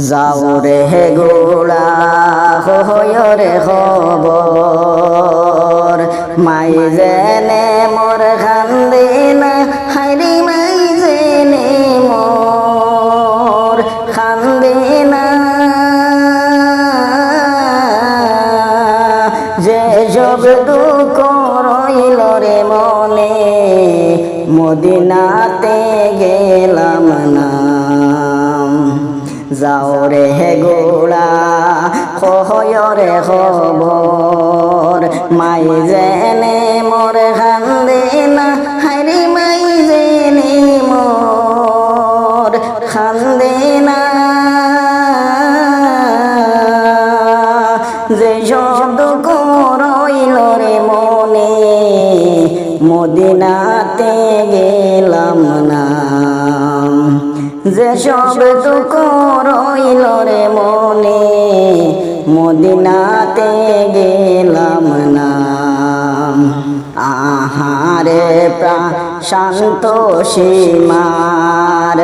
যাও রে গোড়া হয়রে খবর মাই জেনে মোর কান্দে না হাইরে মাই জেনে মোর কান্দে না যে সব দুঃখ রইল রে মনে মদিনাতে গেলাম না যাও রে গোড়া হয়রে খবর মাই জেনে মোর কান্দে না হাইরে মাই জেনে মোর কান্দে না যে শব্দ রইল রে মনে মদিনাতে গেলাম না যে শব্দ রইল রে মনে মদিনাতে গেলাম না আহারে শান্ত সীমার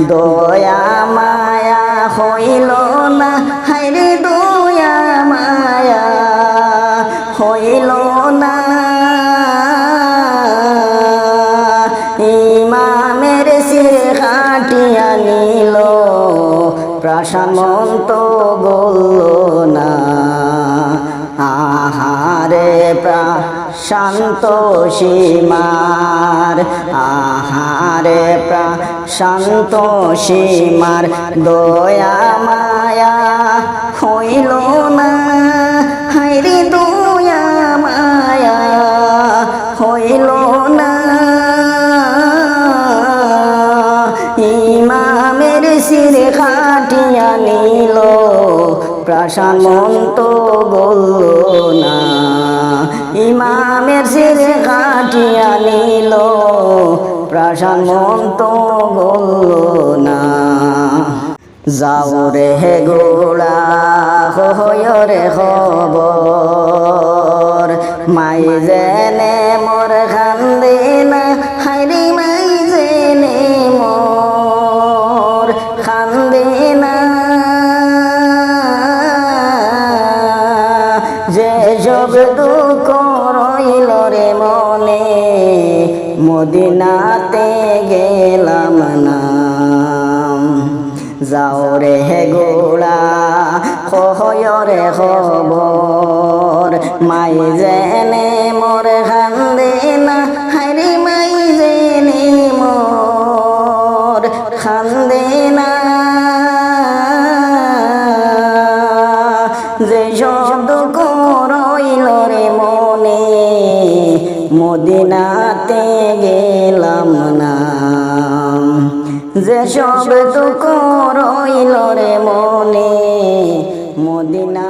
দয়া মায়া হইল না হাইরে দয়া মায়া হইল না ইমামের শির কাটিয়া নিল প্রাসামন্ত গল না আহারে শান্ত সীমার আহারে শান্ত সীমার দয়া মায়া হইল না হাইরে দয়া মায়া হইল না ইমামের শির কাটিয়া নিল প্রাসামন্ত গল না ইমামের শির কাটিয়া নিল প্রাসামন্ত গল না যাও রে গোড়া হয়রে খবর মাই জেনে মোর কান্দে না হাইরে মাই জেনে মোর কান্দে না যে সব দুঃখ রইল রে মনে মদিনাতে গেলাম না যাও রে গোড়া হয়রে খবর মাই জেনে মোর কান্দে না হাইরে মাই জেনে মোর কান্দে না যে শব্দ রইল রে মনে মদিনাতে গেলাম না যে শব্দ রইল রে মনে মদিনা